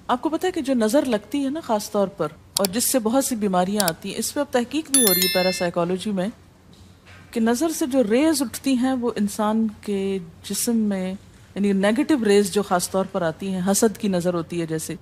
آپ کو پتا ہے کہ جو نظر لگتی ہے نا خاص طور پر، اور جس سے بہت سی بیماریاں آتی ہیں، اس پہ اب تحقیق بھی ہو رہی ہے پیراسائیکالوجی میں، کہ نظر سے جو ریز اٹھتی ہیں وہ انسان کے جسم میں، یعنی نیگیٹو ریز جو خاص طور پر آتی ہیں، حسد کی نظر ہوتی ہے جیسے،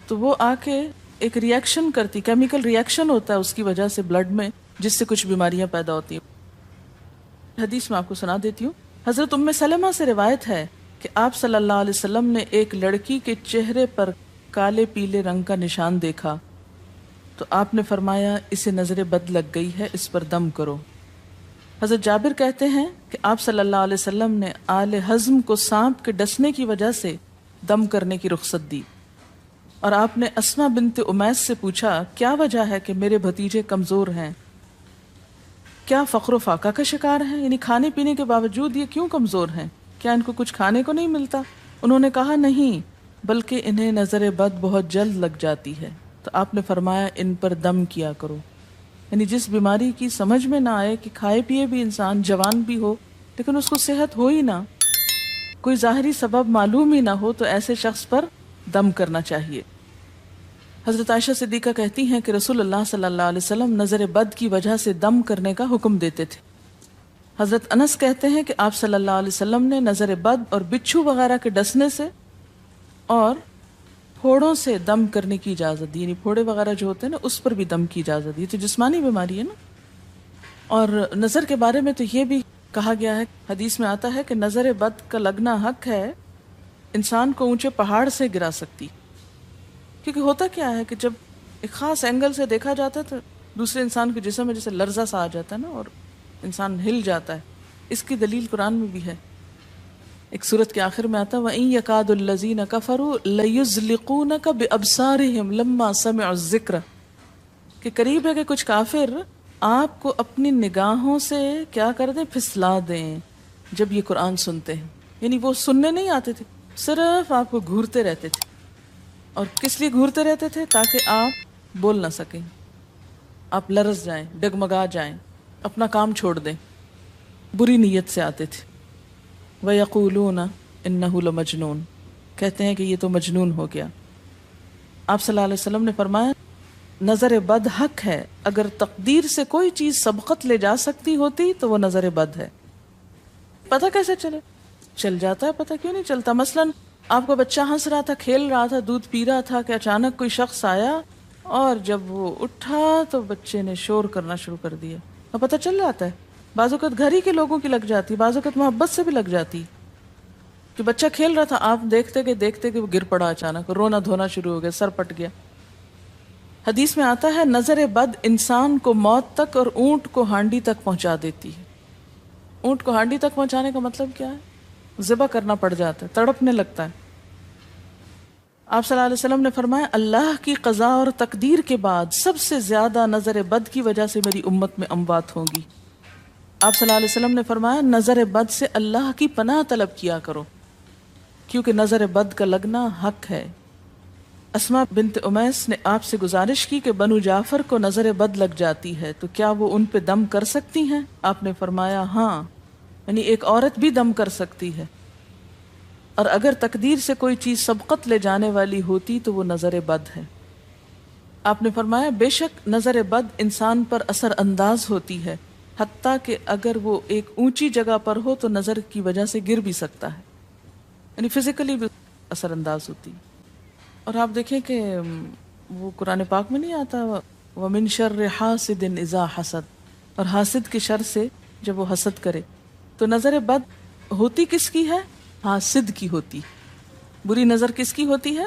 تو وہ آ کے ایک ریئیکشن کرتی، کیمیکل ریئیکشن ہوتا ہے اس کی وجہ سے بلڈ میں، جس سے کچھ بیماریاں پیدا ہوتی ہیں۔ حدیث میں آپ کو سنا دیتی ہوں۔ حضرت ام سلمہ سے روایت ہے کہ آپ صلی اللہ علیہ وسلم نے ایک لڑکی کے چہرے پر کالے پیلے رنگ کا نشان دیکھا تو آپ نے فرمایا اسے نظر بد لگ گئی ہے، اس پر دم کرو۔ حضرت جابر کہتے ہیں کہ آپ صلی اللہ علیہ وسلم نے آل حزم کو سانپ کے ڈسنے کی وجہ سے دم کرنے کی رخصت دی، اور آپ نے اسما بنت امیس سے پوچھا کیا وجہ ہے کہ میرے بھتیجے کمزور ہیں، کیا فقر و فاقہ کا شکار ہیں، یعنی کھانے پینے کے باوجود یہ کیوں کمزور ہیں، کیا ان کو کچھ کھانے کو نہیں ملتا؟ انہوں نے کہا نہیں، بلکہ انہیں نظر بد بہت جلد لگ جاتی ہے، تو آپ نے فرمایا ان پر دم کیا کرو۔ یعنی جس بیماری کی سمجھ میں نہ آئے کہ کھائے پیے بھی انسان جوان بھی ہو لیکن اس کو صحت ہو ہی نہ، کوئی ظاہری سبب معلوم ہی نہ ہو، تو ایسے شخص پر دم کرنا چاہیے۔ حضرت عائشہ صدیقہ کہتی ہیں کہ رسول اللہ صلی اللہ علیہ وسلم نظر بد کی وجہ سے دم کرنے کا حکم دیتے تھے۔ حضرت انس کہتے ہیں کہ آپ صلی اللہ علیہ وسلم نے نظر بد اور بچھو وغیرہ کے ڈسنے سے اور پھوڑوں سے دم کرنے کی اجازت دی، یعنی پھوڑے وغیرہ جو ہوتے ہیں نا اس پر بھی دم کی اجازت دی، تو جسمانی بیماری ہے نا۔ اور نظر کے بارے میں تو یہ بھی کہا گیا ہے، حدیث میں آتا ہے کہ نظر بد کا لگنا حق ہے، انسان کو اونچے پہاڑ سے گرا سکتی، کیونکہ ہوتا کیا ہے کہ جب ایک خاص اینگل سے دیکھا جاتا ہے تو دوسرے انسان کے جسم میں جیسے لرزہ سا آ جاتا ہے نا، اور انسان ہل جاتا ہے۔ اس کی دلیل قرآن میں بھی ہے، ایک سورت کے آخر میں آتا ہے وَإِن يَكَادُ الَّذِينَ كَفَرُوا لَيُزْلِقُونَكَ بِأَبْصَارِهِمْ لَمَّا سَمِعُوا الذِّكْرَ، کہ قریب ہے کہ کچھ کافر آپ کو اپنی نگاہوں سے کیا کر دیں، پھسلا دیں جب یہ قرآن سنتے ہیں، یعنی وہ سننے نہیں آتے تھے، صرف آپ کو گھورتے رہتے تھے۔ اور کس لیے گھورتے رہتے تھے؟ تاکہ آپ بول نہ سکیں، آپ لرز جائیں، ڈگمگا جائیں، اپنا کام چھوڑ دیں، بری نیت سے آتے تھے۔ وَيَقُولُونَ إِنَّهُ لَمَجْنُونَ، کہتے ہیں کہ یہ تو مجنون ہو گیا۔ آپ صلی اللہ علیہ وسلم نے فرمایا نظر بد حق ہے، اگر تقدیر سے کوئی چیز سبقت لے جا سکتی ہوتی تو وہ نظر بد ہے۔ پتہ کیسے چلے؟ چل جاتا ہے، پتہ کیوں نہیں چلتا؟ مثلاً آپ کا بچہ ہنس رہا تھا، کھیل رہا تھا، دودھ پی رہا تھا کہ اچانک کوئی شخص آیا اور جب وہ اٹھا تو بچے نے شور کرنا شروع کر دیا، اور پتہ چل جاتا ہے۔ بعض اوقات گھر ہی کے لوگوں کی لگ جاتی، بعض اوقات محبت سے بھی لگ جاتی، کہ بچہ کھیل رہا تھا، آپ دیکھتے کہ وہ گر پڑا، اچانک رونا دھونا شروع ہو گیا، سر پٹ گیا۔ حدیث میں آتا ہے نظر بد انسان کو موت تک اور اونٹ کو ہانڈی تک پہنچا دیتی ہے۔ اونٹ کو ہانڈی تک پہنچانے کا مطلب کیا ہے؟ ذبح کرنا پڑ جاتا ہے، تڑپنے لگتا ہے۔ آپ صلی اللہ علیہ وسلم نے فرمایا اللہ کی قضاء اور تقدیر کے بعد سب سے زیادہ نظر بد کی وجہ سے میری امت میں اموات ہوں گی۔ آپ صلی اللہ علیہ وسلم نے فرمایا نظر بد سے اللہ کی پناہ طلب کیا کرو، کیونکہ نظر بد کا لگنا حق ہے۔ اسما بنت امیس نے آپ سے گزارش کی کہ بنو جعفر کو نظر بد لگ جاتی ہے تو کیا وہ ان پہ دم کر سکتی ہیں؟ آپ نے فرمایا ہاں، یعنی ایک عورت بھی دم کر سکتی ہے، اور اگر تقدیر سے کوئی چیز سبقت لے جانے والی ہوتی تو وہ نظر بد ہے۔ آپ نے فرمایا بے شک نظر بد انسان پر اثر انداز ہوتی ہے، حتیٰ کہ اگر وہ ایک اونچی جگہ پر ہو تو نظر کی وجہ سے گر بھی سکتا ہے، یعنی فزیکلی بھی اثر انداز ہوتی ہے۔ اور آپ دیکھیں کہ وہ قرآن پاک میں نہیں آتا وَمِن شَرِّ حَاسِدٍ إِذَا حَسَدَ، اور حاسد کی شر سے جب وہ حسد کرے، تو نظر بد ہوتی کس کی ہے؟ حاسد کی ہوتی۔ بری نظر کس کی ہوتی ہے؟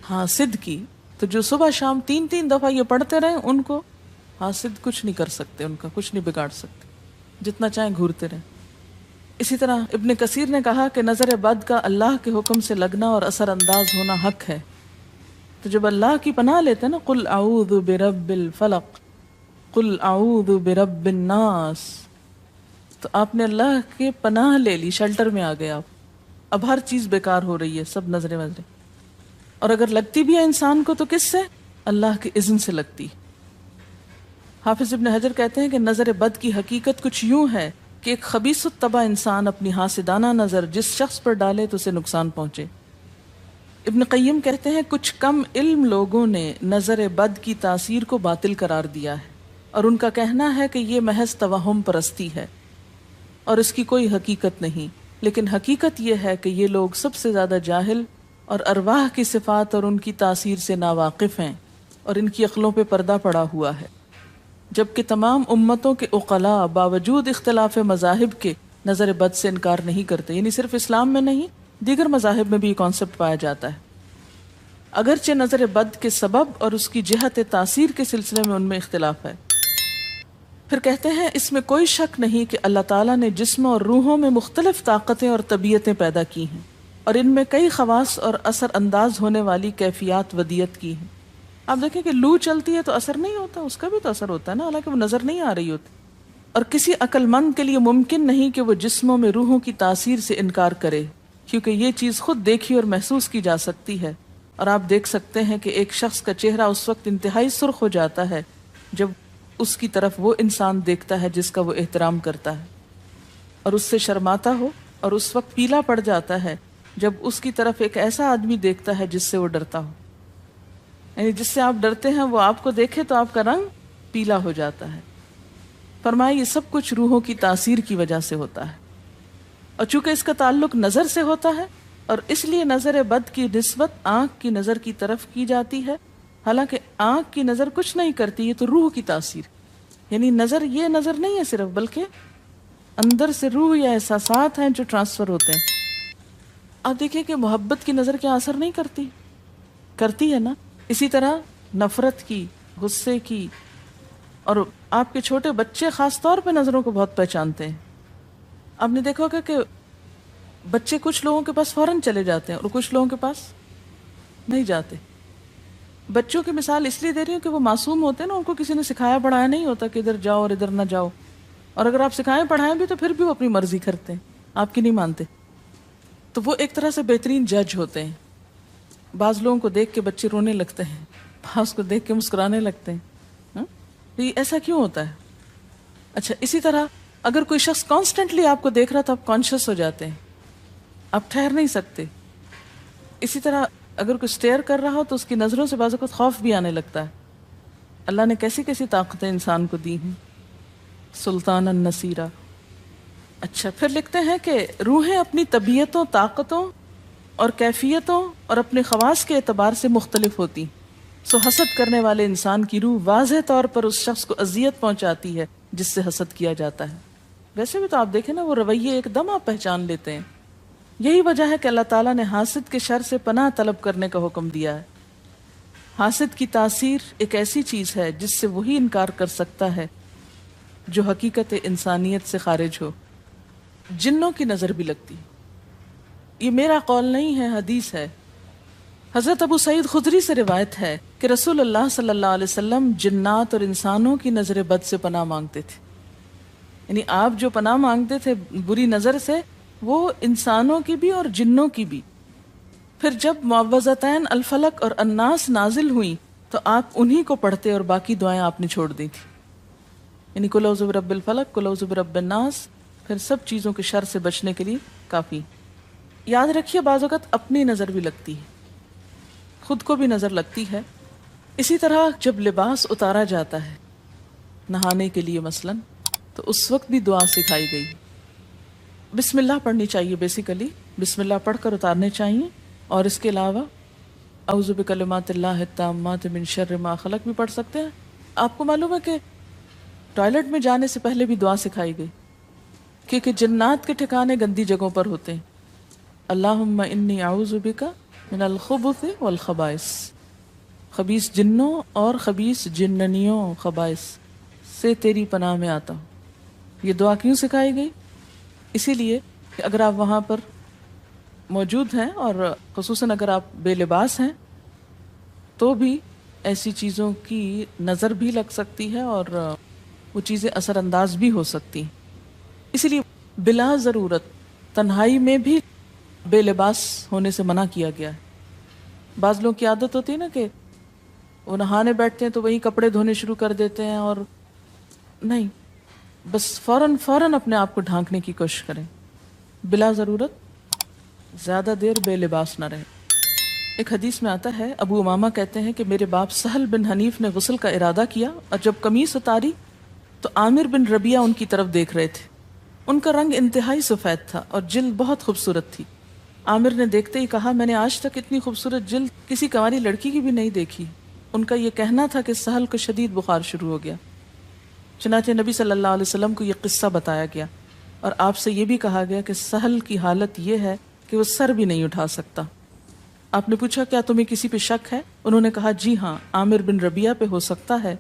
حاسد کی۔ تو جو صبح شام 3 دفعہ یہ پڑھتے رہیں ان کو حاسد کچھ نہیں کر سکتے، ان کا کچھ نہیں بگاڑ سکتے، جتنا چاہیں گھورتے رہیں۔ اسی طرح ابن کثیر نے کہا کہ نظر بد کا اللہ کے حکم سے لگنا اور اثر انداز ہونا حق ہے۔ تو جب اللہ کی پناہ لیتے ہیں نا قل اعوذ برب الفلق قل اعوذ برب الناس، تو آپ نے اللہ کے پناہ لے لی، شیلٹر میں آ گئے آپ۔ اب ہر چیز بیکار ہو رہی ہے، سب نظریں وظریں، اور اگر لگتی بھی ہے انسان کو تو کس سے؟ اللہ کے اذن سے لگتی۔ حافظ ابن حجر کہتے ہیں کہ نظر بد کی حقیقت کچھ یوں ہے کہ ایک خبیث الطبع انسان اپنی حاسدانہ نظر جس شخص پر ڈالے تو اسے نقصان پہنچے۔ ابن قیم کہتے ہیں کچھ کم علم لوگوں نے نظر بد کی تاثیر کو باطل قرار دیا ہے، اور ان کا کہنا ہے کہ یہ محض توہم پرستی ہے اور اس کی کوئی حقیقت نہیں، لیکن حقیقت یہ ہے کہ یہ لوگ سب سے زیادہ جاہل اور ارواح کی صفات اور ان کی تاثیر سے ناواقف ہیں، اور ان کی عقلوں پہ پردہ پڑا ہوا ہے، جبکہ تمام امتوں کے عقلاء باوجود اختلاف مذاہب کے نظر بد سے انکار نہیں کرتے. یعنی صرف اسلام میں نہیں، دیگر مذاہب میں بھی یہ کانسیپٹ پایا جاتا ہے، اگرچہ نظر بد کے سبب اور اس کی جہت تاثیر کے سلسلے میں ان میں اختلاف ہے. پھر کہتے ہیں اس میں کوئی شک نہیں کہ اللہ تعالیٰ نے جسموں اور روحوں میں مختلف طاقتیں اور طبیعتیں پیدا کی ہیں، اور ان میں کئی خواص اور اثر انداز ہونے والی کیفیات ودیت کی ہیں. آپ دیکھیں کہ لو چلتی ہے تو اثر نہیں ہوتا، اس کا بھی تو اثر ہوتا ہے نا، حالانکہ وہ نظر نہیں آ رہی ہوتی. اور کسی عقل مند کے لیے ممکن نہیں کہ وہ جسموں میں روحوں کی تاثیر سے انکار کرے، کیونکہ یہ چیز خود دیکھی اور محسوس کی جا سکتی ہے. اور آپ دیکھ سکتے ہیں کہ ایک شخص کا چہرہ اس وقت انتہائی سرخ ہو جاتا ہے جب اس کی طرف وہ انسان دیکھتا ہے جس کا وہ احترام کرتا ہے، اور اس سے شرماتا ہو، اور اس وقت پیلا پڑ جاتا ہے جب اس کی طرف ایک ایسا آدمی دیکھتا ہے جس سے وہ ڈرتا ہو. یعنی جس سے آپ ڈرتے ہیں وہ آپ کو دیکھے تو آپ کا رنگ پیلا ہو جاتا ہے. فرمایا یہ سب کچھ روحوں کی تاثیر کی وجہ سے ہوتا ہے، اور چونکہ اس کا تعلق نظر سے ہوتا ہے اور اس لیے نظر بد کی نسبت آنکھ کی نظر کی طرف کی جاتی ہے، حالانکہ آنکھ کی نظر کچھ نہیں کرتی، یہ تو روح کی تاثیر. یعنی نظر یہ نظر نہیں ہے صرف، بلکہ اندر سے روح یا احساسات ہیں جو ٹرانسفر ہوتے ہیں. آپ دیکھیں کہ محبت کی نظر کیا اثر نہیں کرتی؟ کرتی ہے نا. اسی طرح نفرت کی، غصے کی، اور آپ کے چھوٹے بچے خاص طور پہ نظروں کو بہت پہچانتے ہیں. آپ نے دیکھا ہوگا کہ بچے کچھ لوگوں کے پاس فوراً چلے جاتے ہیں اور کچھ لوگوں کے پاس نہیں جاتے. بچوں کی مثال اس لیے دے رہی ہوں کہ وہ معصوم ہوتے ہیں نا، ان کو کسی نے سکھایا پڑھایا نہیں ہوتا کہ ادھر جاؤ اور ادھر نہ جاؤ، اور اگر آپ سکھائیں پڑھائیں بھی تو پھر بھی وہ اپنی مرضی کرتے ہیں، آپ کی نہیں مانتے. تو وہ ایک طرح سے بہترین جج ہوتے ہیں. بعض لوگوں کو دیکھ کے بچے رونے لگتے ہیں، بعض کو دیکھ کے مسکرانے لگتے ہیں. تو یہ ایسا کیوں ہوتا ہے؟ اچھا، اسی طرح اگر کوئی شخص کانسٹنٹلی آپ کو دیکھ رہا تو آپ کانشیس ہو جاتے ہیں، آپ ٹھہر نہیں سکتے. اسی طرح اگر کوئی سٹیئر کر رہا ہو تو اس کی نظروں سے بعض اوقات خوف بھی آنے لگتا ہے. اللہ نے کیسی کیسی طاقتیں انسان کو دی ہیں. سلطان النصیرہ. اچھا، پھر لکھتے ہیں کہ روحیں اپنی طبیعتوں، طاقتوں اور کیفیتوں اور اپنے خواص کے اعتبار سے مختلف ہوتی. سو حسد کرنے والے انسان کی روح واضح طور پر اس شخص کو اذیت پہنچاتی ہے جس سے حسد کیا جاتا ہے. ویسے بھی تو آپ دیکھیں نا، وہ رویے ایک دم آپ پہچان لیتے ہیں. یہی وجہ ہے کہ اللہ تعالیٰ نے حاسد کے شر سے پناہ طلب کرنے کا حکم دیا ہے. حاسد کی تاثیر ایک ایسی چیز ہے جس سے وہی انکار کر سکتا ہے جو حقیقت انسانیت سے خارج ہو. جنوں کی نظر بھی لگتی. یہ میرا قول نہیں ہے، حدیث ہے. حضرت ابو سعید خدری سے روایت ہے کہ رسول اللہ صلی اللہ علیہ وسلم جنات اور انسانوں کی نظر بد سے پناہ مانگتے تھے. یعنی آپ جو پناہ مانگتے تھے بری نظر سے، وہ انسانوں کی بھی اور جنوں کی بھی. پھر جب معوذتین الفلق اور الناس نازل ہوئیں تو آپ انہی کو پڑھتے اور باقی دعائیں آپ نے چھوڑ دی تھی. یعنی قل اعوذ برب الفلق، قل اعوذ برب الناس، پھر سب چیزوں کے شر سے بچنے کے لیے کافی. یاد رکھیے بعض اوقات اپنی نظر بھی لگتی ہے، خود کو بھی نظر لگتی ہے. اسی طرح جب لباس اتارا جاتا ہے نہانے کے لیے مثلاً، تو اس وقت بھی دعا سکھائی گئی. بسم اللہ پڑھنی چاہیے، بیسیکلی بسم اللہ پڑھ کر اتارنے چاہیے. اور اس کے علاوہ اعوذ بکلمات اللہ التامات من شر ما خلق بھی پڑھ سکتے ہیں. آپ کو معلوم ہے کہ ٹوائلٹ میں جانے سے پہلے بھی دعا سکھائی گئی، کیونکہ جنات کے ٹھکانے گندی جگہوں پر ہوتے ہیں. اللہم انی اعوذ بک من الخبث والخبائث، خبیث جنوں اور خبیث جننیوں، خبائث سے تیری پناہ میں آتا ہوں. یہ دعا کیوں سکھائی گئی؟ اسی لیے کہ اگر آپ وہاں پر موجود ہیں اور خصوصاً اگر آپ بے لباس ہیں تو بھی ایسی چیزوں کی نظر بھی لگ سکتی ہے اور وہ چیزیں اثر انداز بھی ہو سکتی ہیں. اسی لیے بلا ضرورت تنہائی میں بھی بے لباس ہونے سے منع کیا گیا ہے. بعض لوگوں کی عادت ہوتی ہے نا کہ وہ نہانے بیٹھتے ہیں تو وہی کپڑے دھونے شروع کر دیتے ہیں، اور نہیں، بس فوراً اپنے آپ کو ڈھانکنے کی کوشش کریں. بلا ضرورت زیادہ دیر بے لباس نہ رہیں. ایک حدیث میں آتا ہے، ابو امامہ کہتے ہیں کہ میرے باپ سہل بن حنیف نے غسل کا ارادہ کیا، اور جب قمیص اتاری تو عامر بن ربیعہ ان کی طرف دیکھ رہے تھے۔ ان کا رنگ انتہائی سفید تھا اور جلد بہت خوبصورت تھی۔ عامر نے دیکھتے ہی کہا، میں نے آج تک اتنی خوبصورت جلد کسی کنواری لڑکی کی بھی نہیں دیکھی۔ ان کا یہ کہنا تھا کہ سہل کو شدید بخار شروع ہو گیا۔ چنانچہ نبی صلی اللہ علیہ وسلم کو یہ قصہ بتایا گیا، اور آپ سے یہ بھی کہا گیا کہ سہل کی حالت یہ ہے کہ وہ سر بھی نہیں اٹھا سکتا۔ آپ نے پوچھا، کیا تمہیں کسی پہ شک ہے؟ انہوں نے کہا، جی ہاں، عامر بن ربیعہ پہ ہو سکتا ہے۔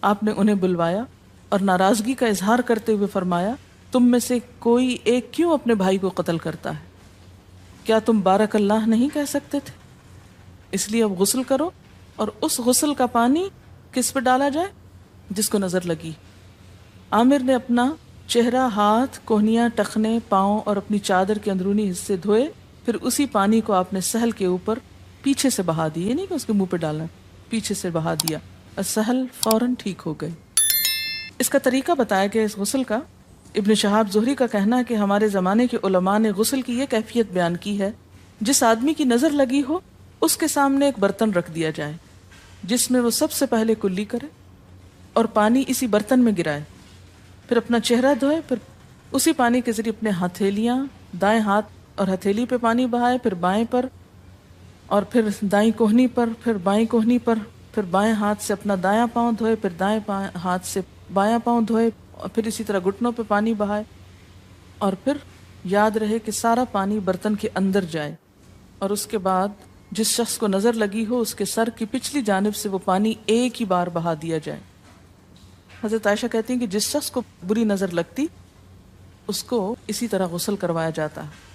آپ نے انہیں بلوایا اور ناراضگی کا اظہار کرتے ہوئے فرمایا، تم میں سے کوئی ایک کیوں اپنے بھائی کو قتل کرتا ہے؟ کیا تم بارک اللہ نہیں کہہ سکتے تھے؟ اس لیے اب غسل کرو، اور اس غسل کا پانی کس پہ ڈالا جائے؟ جس کو نظر لگی۔ عامر نے اپنا چہرہ، ہاتھ، کوہنیاں، ٹخنے، پاؤں اور اپنی چادر کے اندرونی حصے دھوئے، پھر اسی پانی کو آپ نے سہل کے اوپر پیچھے سے بہا دیا، یہ نہیں کہ اس کے منہ پہ ڈالنا، پیچھے سے بہا دیا، اور سہل فوراً ٹھیک ہو گئے۔ اس کا طریقہ بتایا گیا اس غسل کا۔ ابن شہاب زہری کا کہنا ہے کہ ہمارے زمانے کے علماء نے غسل کی یہ کیفیت بیان کی ہے، جس آدمی کی نظر لگی ہو اس کے سامنے ایک برتن رکھ دیا جائے، جس میں وہ سب سے پہلے کلی کرے اور پانی اسی برتن میں گرائے، پھر اپنا چہرہ دھوئے، پھر اسی پانی کے ذریعے اپنے ہتھیلیاں، دائیں ہاتھ اور ہتھیلی پہ پانی بہائے، پھر بائیں پر، اور پھر دائیں کوہنی پر، پھر بائیں کوہنی پر، پھر بائیں ہاتھ سے اپنا دایاں پاؤں دھوئے، پھر دائیں ہاتھ سے بایاں پاؤں دھوئے، اور پھر اسی طرح گھٹنوں پہ پانی بہائے، اور پھر یاد رہے کہ سارا پانی برتن کے اندر جائے، اور اس کے بعد جس شخص کو نظر لگی ہو اس کے سر کی پچھلی جانب سے وہ پانی ایک ہی بار بہا دیا جائے۔ حضرت عائشہ کہتی ہیں کہ جس شخص کو بری نظر لگتی اس کو اسی طرح غسل کروایا جاتا ہے۔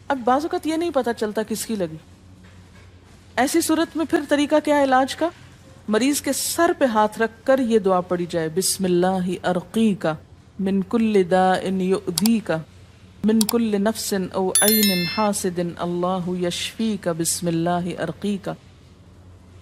اب بعض اوقات یہ نہیں پتہ چلتا کس کی لگی، ایسی صورت میں پھر طریقہ کیا ہے علاج کا؟ مریض کے سر پہ ہاتھ رکھ کر یہ دعا پڑھی جائے، بسم اللہ ارقیک من کل داء یؤذیک من کل نفس او عین حاسد اللہ یشفیک بسم اللہ ارقیک۔